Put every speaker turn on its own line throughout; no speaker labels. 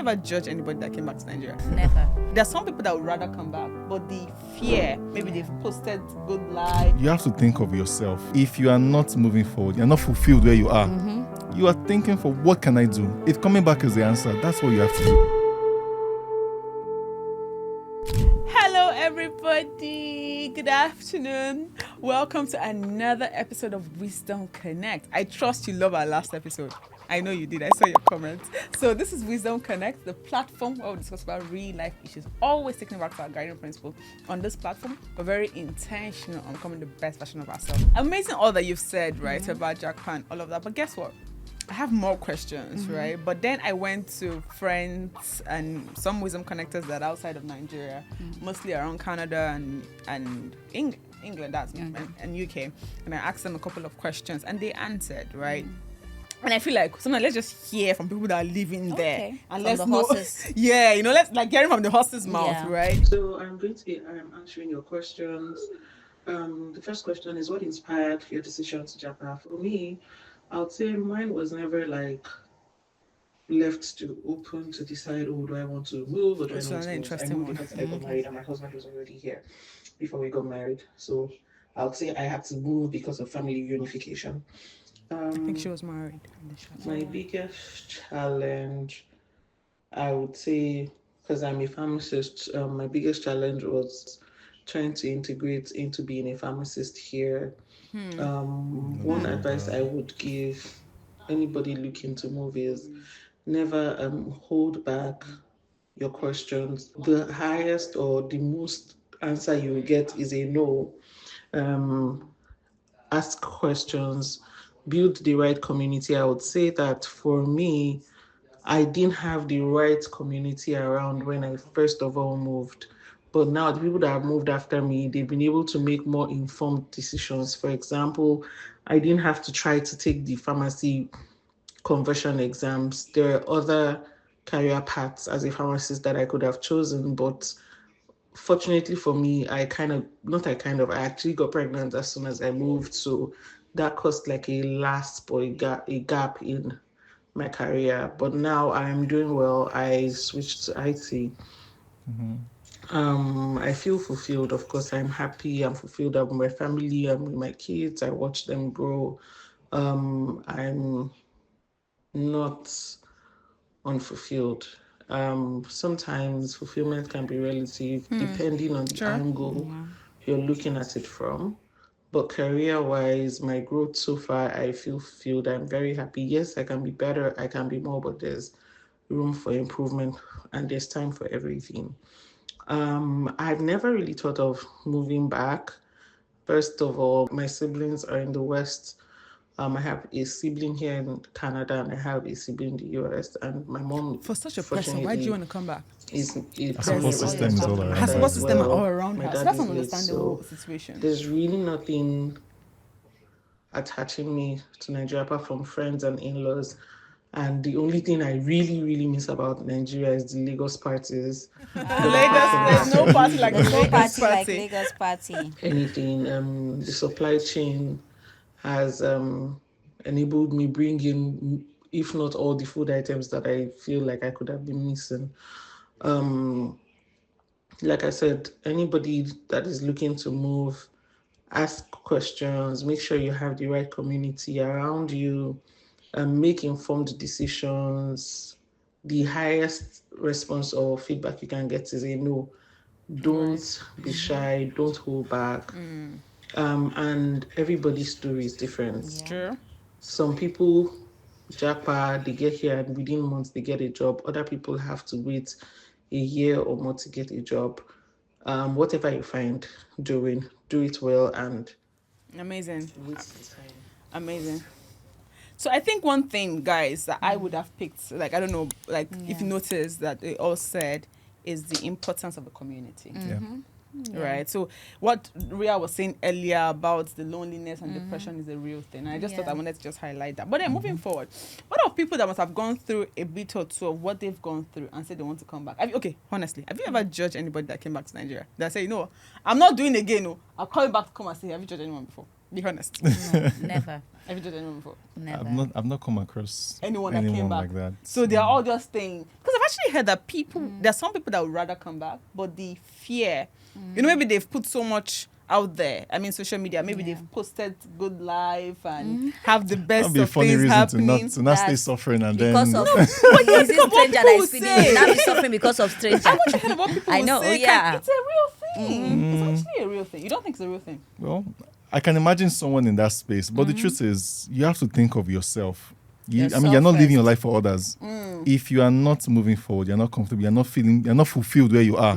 ever judged anybody that came back to Nigeria?
Never.
There are some people that would rather come back, but the fear, maybe they've posted good life.
You have to think of yourself. If you are not moving forward, you're not fulfilled where you are, you are thinking for what can I do? If coming back is the answer, that's what you have to do.
Hello, everybody. Good afternoon. Welcome to another episode of Wisdom Connect. I trust you love our last episode. I know you did. I saw your comments. So this is Wisdom Connect, the platform where we discuss about real life issues, always taking back to our guiding principle. On this platform, we're very intentional on becoming the best version of ourselves. Amazing all that you've said, right, about Japa and all of that. But guess what? I have more questions, right? But then I went to friends and some wisdom connectors that are outside of Nigeria, mostly around Canada and England, and UK. And I asked them a couple of questions and they answered, right? And I feel like sometimes let's just hear from people that are living there. And
from
let's
the
know,
horses.
yeah, let's like hearing from the horse's mouth, right?
So I'm going to be answering your questions. The first question is, what inspired your decision to Japa? For me, I would say mine was never like left to open to decide, oh, do I want to move or do I not want to move? I moved because I got married and my husband was already here before we got married. So I would say I had to move because of family reunification.
I think she was married.
My biggest challenge, I would say, because I'm a pharmacist, my biggest challenge was trying to integrate into being a pharmacist here. One advice I would give anybody looking to move is never hold back your questions. The highest or the most answer you will get is a no. Ask questions, build the right community. I would say that for me, I didn't have the right community around when I first of all moved. But now the people that have moved after me, they've been able to make more informed decisions. For example, I didn't have to try to take the pharmacy conversion exams. There are other career paths as a pharmacist that I could have chosen, but fortunately for me, I actually got pregnant as soon as I moved. So that caused like a gap in my career. But now I'm doing well. I switched to IT. I feel fulfilled. Of course, I'm happy. I'm fulfilled. I'm with my family. I'm with my kids. I watch them grow. I'm not unfulfilled. Sometimes fulfillment can be relative depending on the angle you're looking at it from. But career-wise, my growth so far, I feel fulfilled. I'm very happy. Yes, I can be better. I can be more, but there's room for improvement and there's time for everything. I've never really thought of moving back. First of all, my siblings are in the West. I have a sibling here in Canada and I have a sibling in the US. And my mom,
For such a person, why do you want to come back?
Support system is all around.
Her support system are all around
My
her. So
dad
that's
is
an
late,
understandable
so
situation.
there's really nothing attaching me to Nigeria apart from friends and in-laws. And the only thing I really, really miss about Nigeria is the Lagos parties.
Lagos, there's no party like
There's no
Lagos
party like Lagos party.
Anything. The supply chain has enabled me bring in, if not all the food items that I feel like I could have been missing. Like I said, anybody that is looking to move, ask questions, make sure you have the right community around you, and make informed decisions. The highest response or feedback you can get is a no. Don't be shy, don't hold back. And everybody's story is different.
True.
Some people, Japa, they get here and within months they get a job. Other people have to wait a year or more to get a job. Whatever you find doing, do it well and
Amazing.
wait the time.
Amazing. So I think one thing, guys, that I would have picked, like, I don't know, like, if you notice that they all said, is the importance of the community. Right? So what Riyah was saying earlier about the loneliness and depression is a real thing. And I just thought I wanted to just highlight that. But then moving forward, what are people that must have gone through a bit or two of what they've gone through and said they want to come back? Honestly, have you ever judged anybody that came back to Nigeria? That say, I'm not doing it again. No, I'll call you back to come and say, have you judged anyone before? Be honest.
No, never.
Have you done anyone before?
Never.
I've not come across
Anyone that came back
like that.
So they're all just staying. Because I've actually heard that there's some people that would rather come back, but the fear, maybe they've put so much out there. I mean, social media, maybe they've posted good life and have the best
That'd be a
of
funny
things
reason
happening.
to not stay
That's
suffering and
Because
then.
of is it stranger that
people
is feeding
say.
you? Now you're suffering because of stranger.
I want to hear what people
I
will
know,
say.
yeah.
It's a real thing. It's actually a real thing. You don't think it's a real thing?
Well, I can imagine someone in that space, but the truth is, you have to think of yourself. You're not
Yourself
living your
first.
life for others. If you are not moving forward, you're not comfortable, you're not fulfilled where you are.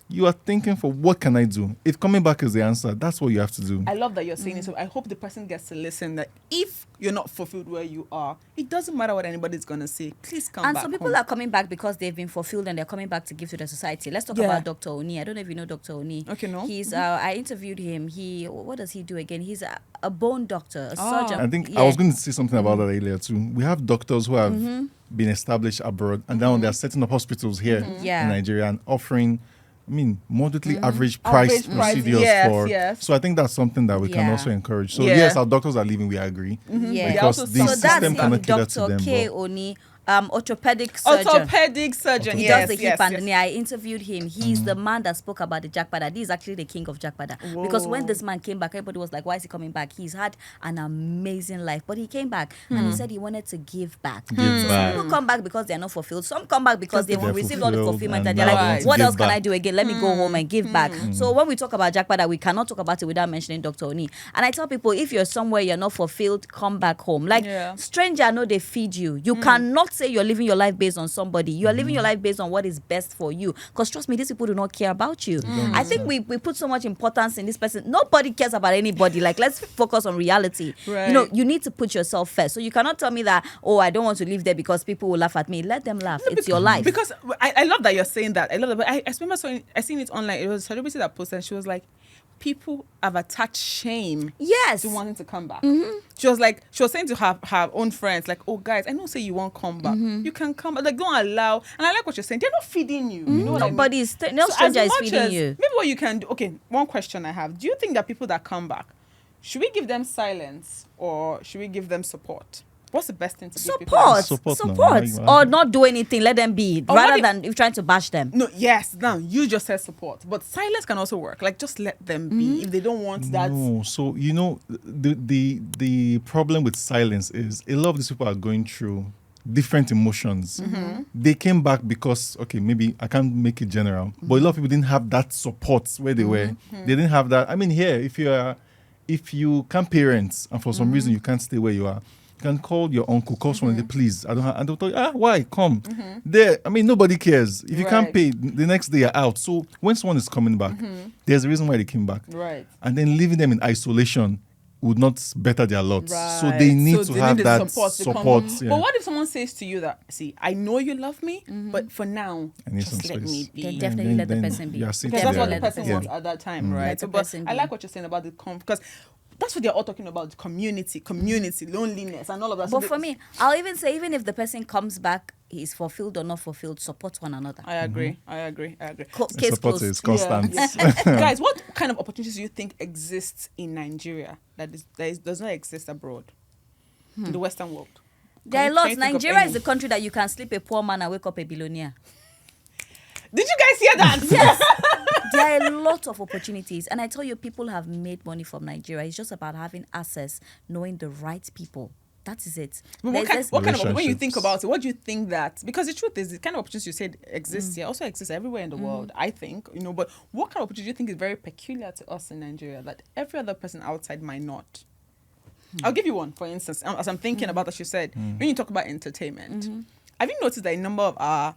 You are thinking for what can I do? If coming back is the answer, that's what you have to do.
I love that you're saying it. So I hope the person gets to listen that if you're not fulfilled where you are, it doesn't matter what anybody's going to say. Please come
And
back
some people
home.
are coming back because they've been fulfilled and they're coming back to give to the society. Let's talk about Dr. Oni. I don't know if you know Dr. Oni.
Okay, no.
He's I interviewed him. What does he do again? He's a bone doctor, a surgeon.
I think I was going to say something about that earlier too. We have doctors who have been established abroad and now they're setting up hospitals here in Nigeria and offering moderately average price procedures for.
Yes.
So I think that's something that we can also encourage. So
Yeah.
yes, our doctors are leaving, we agree.
Yeah.
Because
Also
the
some-
So that's
system
him,
cannot cater to
Dr.
them.
K.
but-
Oni, orthopedic surgeon.
Orthopedic surgeon.
He
Yes,
does the
yes,
hip and
yes.
the knee. I interviewed him. He's the man that spoke about the Jakpada. This is actually the king of Jakpada. Because when this man came back, everybody was like, why is he coming back? He's had an amazing life. But he came back and he said he wanted to give back.
Give
So
back.
some people come back because they're not fulfilled. Some come back because they've
They're
received all the
fulfilled
fulfillment
and
and they're
now
like,
they want to
what
give
else can
back.
I do again? Let me go home and give back. So when we talk about Jakpada, we cannot talk about it without mentioning Dr. Oni. And I tell people, if you're somewhere you're not fulfilled, come back home. Like, stranger, know they feed you. You cannot say you're living your life based on somebody. You are living your life based on what is best for you. Because trust me, these people do not care about you. I think we put so much importance in this person. Nobody cares about anybody. Like, let's focus on reality.
Right.
You know, you need to put yourself first. So you cannot tell me that, oh, I don't want to live there because people will laugh at me. Let them laugh. It's your life.
Because I love that you're saying that. I love that. But I remember I seen it online. It was a celebrity that posted and she was like, people have attached shame
Yes.
to wanting to come back. She was saying to her own friends, like, oh guys, I don't say you won't come back. You can come back. Like, don't allow. And I like what you're saying. They're not feeding you. You know what I mean?
No
So
stranger
as
is
much
feeding
as-
you.
Maybe what you can do. Okay, one question I have. Do you think that people that come back, should we give them silence or should we give them support? What's the best thing to give people?
Support, no.
Or not do anything, let them be,
Or
rather
what if-
than if trying to bash them.
No, yes, now you just said support, but silence can also work. Like, just let them be if they don't want that.
No, so the problem with silence is a lot of these people are going through different emotions. They came back because maybe I can't make it general, but a lot of people didn't have that support where they were. They didn't have that. I mean, here, if you can't parent and for some reason you can't stay where you are, you can call your uncle, call someone, please, I don't have, and they'll tell you, why? Come. There, I mean, nobody cares. If you can't
Right.
pay, the next day you're out. So when someone is coming back, there's a reason why they came back.
Right.
And then leaving them in isolation would not better their lot.
Right.
So they need to
they
have
need the
that
support. to come
support.
home.
Yeah.
But what if someone says to you that, see, I know you love me, but for now,
I need
just
some
let
space.
me be.
Then definitely let the person be.
you are sitting
Because that's what
there.
the person
Yeah.
wants at that time, right?
Let
So,
the
but
person
I
be.
like what you're saying about the because that's what they're all talking about: community, loneliness, and all of that. So
But for me, I'll even say, even if the person comes back, he's fulfilled or not fulfilled, support one another.
I agree. I agree.
Case
Support
closed.
is constant.
Guys, what kind of opportunities do you think exists in Nigeria does not exist abroad, in the Western world?
There are
Can
lots.
you think of
Nigeria
any?
is the country that you can sleep a poor man and wake up a billionaire.
Did you guys hear that?
Yes. There are a lot of opportunities. And I tell you, people have made money from Nigeria. It's just about having access, knowing the right people. That is it.
But
There's-
what kind of when you think
Relationships.
about it, what do you think that because the truth is the kind of opportunities you said exists here also exists everywhere in the world, I think, but what kind of opportunity do you think is very peculiar to us in Nigeria that every other person outside might not? I'll give you one, for instance, as I'm thinking about as you said, when you talk about entertainment, have you noticed that a number of our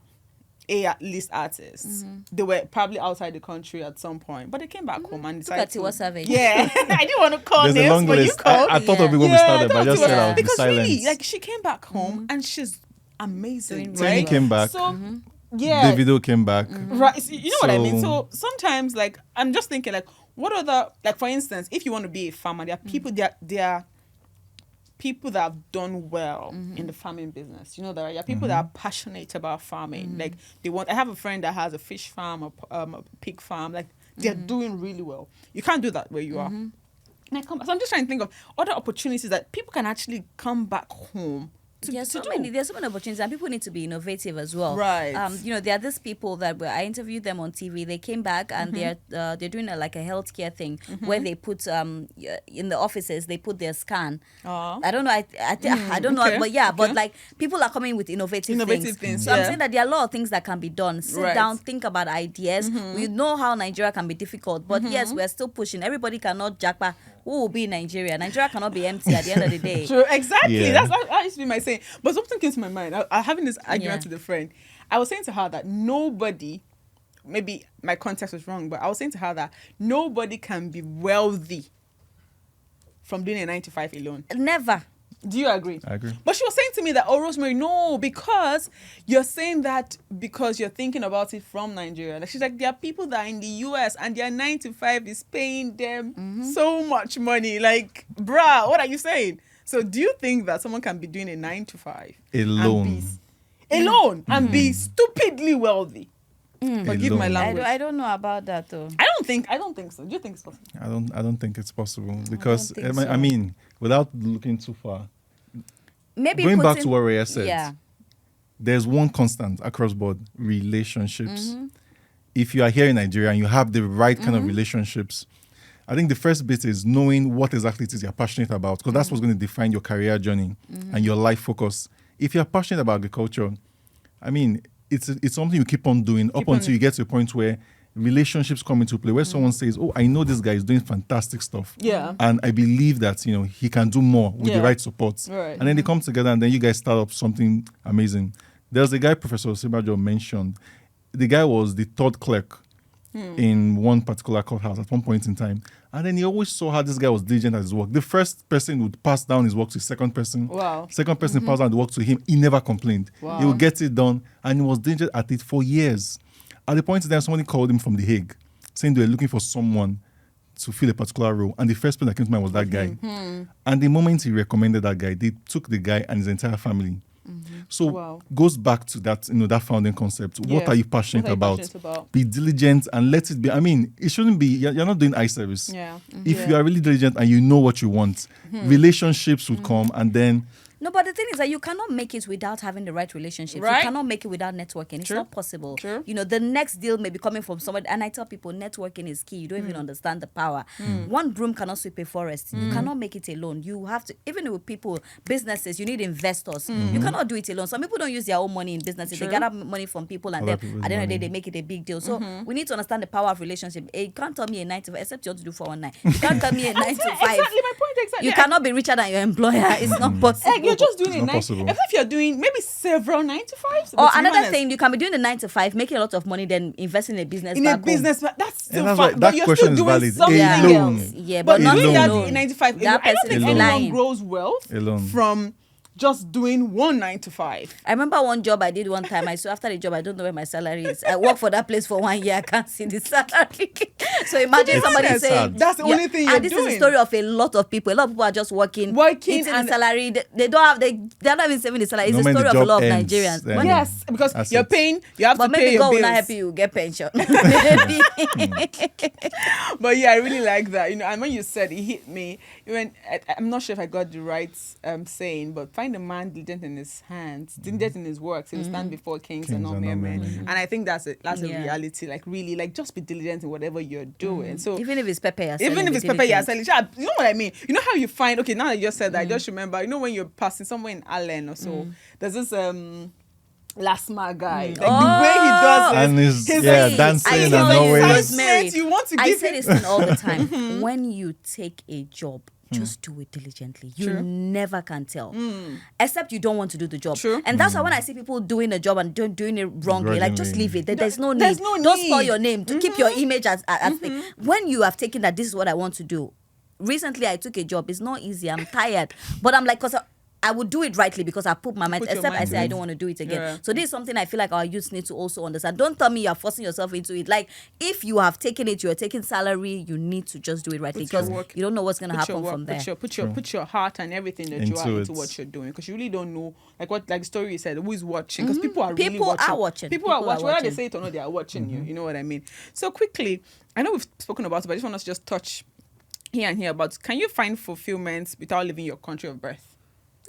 A-list artists, they were probably outside the country at some point, but they came back home and
Look
decided
at Tiwa Savage.
Yeah, I didn't want to call
There's a
names,
long
but you
list.
called.
I thought of it when we
Yeah,
started, but I
that
just
was
said I'll be
because
silent.
really, like she came back home and she's amazing.
Doing
Right?
really
Tini came back.
So yeah,
Davido came back.
right. So, you know what I mean?
So-
So sometimes, like, I'm just thinking, like, what other, like, for instance, if you want to be a farmer, there are people there are people that have done well in the farming business. You know, there are people that are passionate about farming. Like, I have a friend that has a fish farm, a pig farm. Like, they're doing really well. You can't do that where you are. And I come back. So I'm just trying to think of other opportunities that people can actually come back home to
There's so
do.
many opportunities, and people need to be innovative as well.
Right.
There are these people that I interviewed them on TV. They came back and they're doing like a healthcare thing where they put in the offices they put their scan. I don't know. I don't know, but yeah, but like people are coming with innovative things. So I'm saying that there are a lot of things that can be done. Sit down, think about ideas. We know how Nigeria can be difficult, but yes, we're still pushing. Everybody cannot Japa. Who will be in Nigeria? Nigeria cannot be empty at the end of the day.
True, exactly.
Yeah.
That used to be my saying. But something came to my mind. I having this argument with a friend. I was saying to her that nobody, maybe my context was wrong, but I was saying to her that nobody can be wealthy from doing a 9 to 5 alone.
Never.
Do you agree?
I agree.
But she was saying to me that, oh, Rosemary, no, because you're saying that because you're thinking about it from Nigeria. Like, she's like, there are people that are in the US and their 9 to 5 is paying them so much money. Like, bruh, what are you saying? So do you think that someone can be doing a 9 to 5
Alone.
and be stupidly wealthy? Forgive my
Alone.
language.
I don't know about that though.
I don't think so. Do you think it's possible?
I don't think it's possible because
think so.
I mean, without looking too far,
Maybe
going back
putting-
to what Riyah said,
Yeah.
there's one constant across board: relationships. If you are here in Nigeria and you have the right kind of relationships, I think the first bit is knowing what exactly it is you're passionate about, because that's what's going to define your career journey and your life focus. If you're passionate about agriculture, I mean, it's something you keep on doing up until you get to a point where relationships come into play, where someone says, oh, I know this guy is doing fantastic stuff.
Yeah.
And I believe that, he can do more with the right support.
Right.
And then they come together and then you guys start up something amazing. There's a guy Professor Sibajo mentioned. The guy was the third clerk in one particular courthouse at one point in time. And then he always saw how this guy was diligent at his work. The first person would pass down his work to the second person.
Wow.
Second person passed down the work to him. He never complained.
Wow.
He would get it done. And he was diligent at it for years. At the point in time, somebody called him from The Hague, saying they were looking for someone to fill a particular role. And the first person that came to mind was that guy. And the moment he recommended that guy, they took the guy and his entire family. So goes back to that, that founding concept. What
Yeah.
are you passionate
What are you
about?
passionate about?
Be diligent and let it be. I mean, it shouldn't be, you're not doing eye service.
Yeah.
If you are really diligent and you know what you want, relationships would come, and then
No, but the thing is that you cannot make it without having the right relationships.
Right.
You cannot make it without networking. It's
True.
not possible.
True.
The next deal may be coming from somebody. And I tell people, networking is key. You don't even understand the power. One broom cannot sweep a forest. You cannot make it alone. You have to, even with people, businesses, you need investors. You cannot do it alone. Some people don't use their own money in businesses.
True.
They gather money from people and
Other
then
people's
at the end of the day,
money.
they make it a big deal. So we need to understand the power of relationship. You can't tell me a 9 to 5, except you want to do 419. You can't tell me a 9 to 5.
Exactly my point. Exactly.
You cannot be richer than your employer. It's not possible.
You're just doing
It's
a
not
9.
possible.
Even if you're doing maybe several 9 to 5s.
Or another thing, you can be doing the 9 to 5, making a lot of money, then investing in a business.
in a
back home.
business, that's still
that's
fine.
why
but
that
you're
question
still
is
doing
valid.
something
Alone.
else.
Yeah,
But
but not
doing that
alone.
in 95,
That
I don't
person
think
is
anyone
lying.
grows wealth
Alone.
from just doing one 9 to 5.
I remember one job I did one time. I saw after the job, I don't know where my salary is. I worked for that place for 1 year. I can't see the salary. So imagine
It's
somebody
sad.
saying
That's the only thing you're
and this is
doing.
the story of a lot of people. A lot of people are just working eating
and
the salary. They don't have. They're not even saving the salary. It's
No,
the
when the
story of a
job
lot of
ends,
Nigerians.
then-
When-
Yes, because
That's
you're
it.
paying, you have
but
to pay
maybe
your
God will
bills.
not help you get pension. Maybe.
But yeah, I really like that. And when you said it hit me, I'm not sure if I got the right saying, but find a man diligent in his hands, diligent in his works. He will stand before kings and not mere men. And I think that's a
Yeah.
reality. Like really, like just be diligent in whatever you're doing. So
Even if it's pepper, you're
even
selling,
if it's
be
pepper, you're
diligent.
selling. You know what I mean? You know how you find, okay, now that you just said that, I just remember, when you're passing somewhere in Allen or so, there's this Lasma guy. Like the way he does it.
And his
face.
dancing
I
and
saw you
always.
Rosemary.
You want to
I
give
say
it.
this thing all the time. When you take a job, just do it diligently. You
True.
never can tell. Except you don't want to do the job.
True.
And that's why when I see people doing a job and doing it wrongly, like just leave it. There's no need.
There's no
Don't
need.
spoil your name. To keep your image as thing. When you have taken that this is what I want to do. Recently I took a job. It's not easy. I'm tired. But I'm like, because I would do it rightly because I put my mind,
Put your
except I
mind
say
in
I
it.
don't want to do it again.
Yeah.
So this is something I feel like our youth need to also understand. Don't tell me you're forcing yourself into it. Like if you have taken it, you're taking salary, you need to just do it rightly
Put your
because
work-
you don't know what's going to
Put your
happen
work,
from there.
put your heart and everything that you are
Into
into
it.
what you're doing, because you really don't know, like the story you said, who is watching, because people are really
People
watching.
are watching.
People are
People are
watching, whether they
watching.
say it or not, they are watching you. You know what I mean? So quickly, I know we've spoken about it, but I just want us to just touch. here and here about, can you find fulfillment without leaving your country of birth?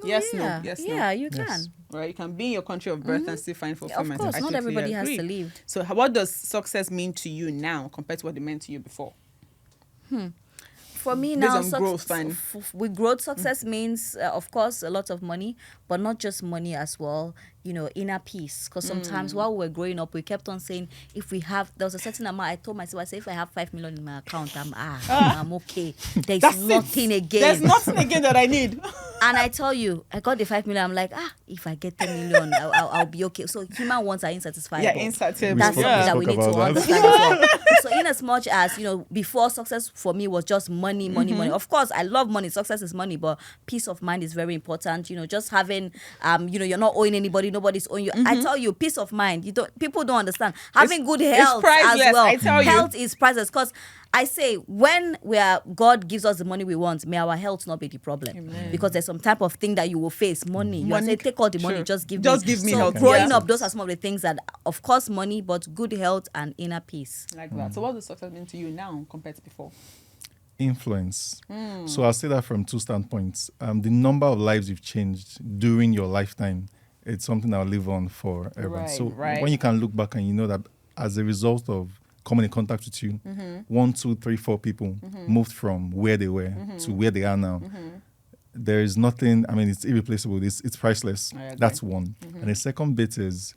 Yes,
yeah.
no, yes,
Yeah,
no.
you
Yes.
can.
Right, you can be in your country of birth and still find
Of
fulfillment.
course,
I
not
totally
everybody has
agree.
to leave.
So, what does success mean to you now compared to what it meant to you before?
For me
Based
now,
on growth and-
with growth, success means, of course, a lot of money, but not just money as well. Inner peace. Because sometimes while we were growing up, we kept on saying, if we have, there was a certain amount. I told myself, I said, if I have 5 million in my account, I'm okay. There's
That's
nothing
it.
again.
There's nothing again that I need.
And I tell you, I got the 5 million. I'm like, if I get 10 million, I'll be okay. So human wants are insatisfiable.
Yeah, insatiable.
That's
We
something
spoke
that we need to
about that.
understand as well. So in as much as, before, success for me was just money, money, money. Of course, I love money. Success is money, but peace of mind is very important. Just having, you're not owing anybody, nobody's owing you. I tell you, peace of mind. People don't understand. Having good health
priceless,
as well.
I tell you.
Health is priceless, because I say, when God gives us the money we want, may our health not be the problem.
Amen.
Because there's some type of thing that you will face. Money. You
Money,
say, take all the money,
true.
just give
Just
me.
give me
So
health.
growing
Yeah.
up, those are some of the things that, of course, money, but good health and inner peace.
Like that. So, what does success mean to you now compared to before?
Influence. So I'll say that from two standpoints. The number of lives you've changed during your lifetime, it's something I'll live on forever.
Right,
So
right.
when you can look back and you know that as a result of coming in contact with you, 1, 2, 3, 4 people moved from where they were to where they are now. There is nothing, it's irreplaceable. It's priceless.
I agree.
That's one. And the second bit is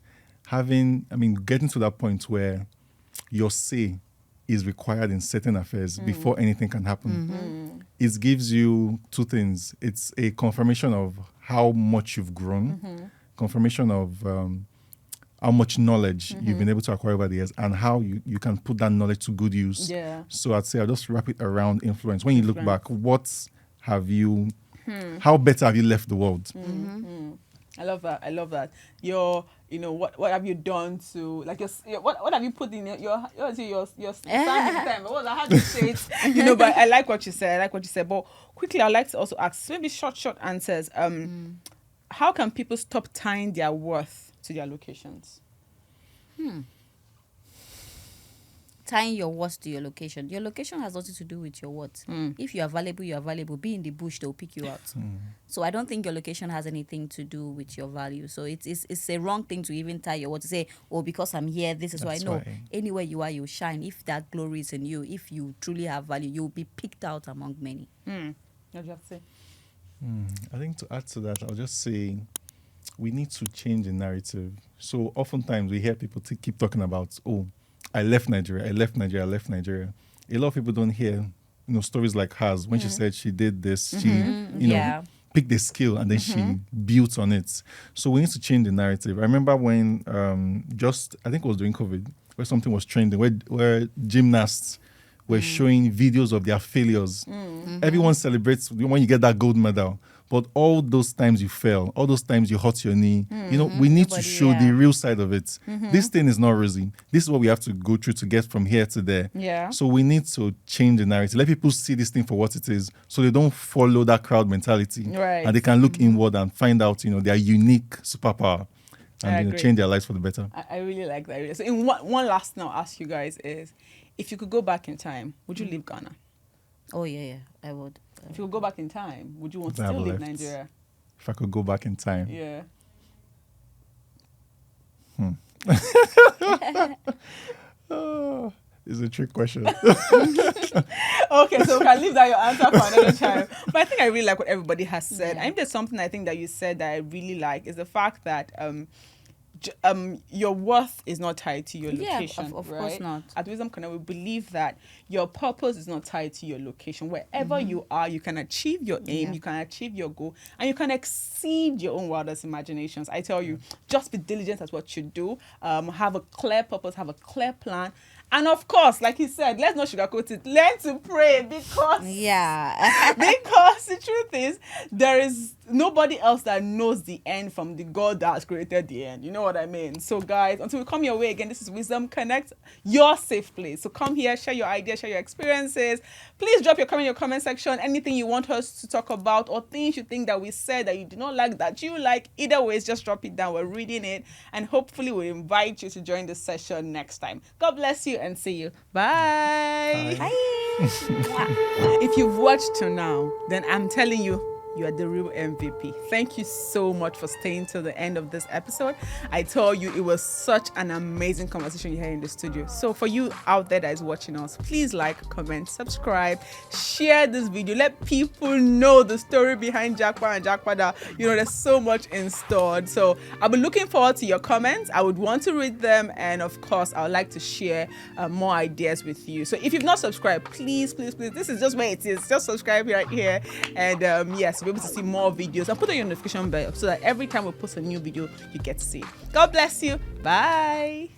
getting to that point where your say is required in certain affairs before anything can happen. It gives you two things. It's a confirmation of how much you've grown, confirmation of how much knowledge you've been able to acquire over the years, and how you can put that knowledge to good use.
Yeah.
So I'd say I'll just wrap it around influence. When you look back, how better have you left the world?
I love that. I love that. What have you done to, like, what have you put in your standing time? What was that? How do you say it? But I like what you said. But quickly, I'd like to also ask, maybe short answers. How can people stop tying their worth to their locations?
Tying your worth to your location. Your location has nothing to do with your worth. If you are valuable, you are valuable. Be in the bush, they'll pick you out. So I don't think your location has anything to do with your value. So it's a wrong thing to even tie your worth to say, because I'm here, this is why.
That's
No,
why.
anywhere you are, you shine. If that glory is in you, if you truly have value, you'll be picked out among many.
What do you have to say?
I think to add to that, I'll just say we need to change the narrative. So oftentimes we hear people keep talking about, I left Nigeria. A lot of people don't hear, stories like hers. When she said she did this, she, picked a skill and then she built on it. So we need to change the narrative. I remember when I think it was during COVID, where something was trending, where gymnasts were showing videos of their failures. Everyone celebrates when you get that gold medal. But all those times you fell, all those times you hurt your knee, we need to show the real side of it. This thing is not rosy. This is what we have to go through to get from here to there.
Yeah.
So we need to change the narrative. Let people see this thing for what it is, so they don't follow that crowd mentality.
Right.
And they can look inward and find out, their unique superpower
I
and
agree.
change their lives for the better.
I really like that. So in one last thing I'll ask you guys is, if you could go back in time, would you leave Ghana?
Oh, yeah, I would.
If you could go back in time, would you want to
I've
still leave
left.
Nigeria?
If I could go back in time.
Yeah.
It's a trick question.
Okay, so we can leave that your answer for another time. But I think I really like what everybody has said. I think there's something I think that you said that I really like is the fact that your worth is not tied to your
Yeah,
location.
of
right?
course not.
At Wisdom Connect, we believe that your purpose is not tied to your location. Wherever you are, you can achieve your aim,
Yeah.
you can achieve your goal, and you can exceed your own wildest imaginations. I tell you, just be diligent at what you do. Have a clear purpose, have a clear plan. And of course, like he said, let's not sugarcoat it. Learn to pray because
Yeah.
because the truth is, there is nobody else that knows the end from the God that has created the end. You know what I mean? So guys, until we come your way again, this is Wisdom Connect, your safe place. So come here, share your ideas, share your experiences. Please drop your comment in your comment section. Anything you want us to talk about or things you think that we said that you do not like, that you like. Either ways, just drop it down. We're reading it. And hopefully we'll invite you to join the session next time. God bless you and see you. Bye.
Bye.
Bye.
If you've watched till now, then I'm telling you, you are the real MVP. Thank you so much for staying till the end of this episode. I tell you, it was such an amazing conversation here in the studio. So for you out there that is watching us, please like, comment, subscribe, share this video. Let people know the story behind Japa and Japa that, there's so much in store. So I'll be looking forward to your comments. I would want to read them. And of course, I would like to share more ideas with you. So if you've not subscribed, please, this is just where it is. Just subscribe right here. And yes, be able to see more videos. I'll put on your notification bell so that every time we post a new video, you get to see it. God bless you. Bye.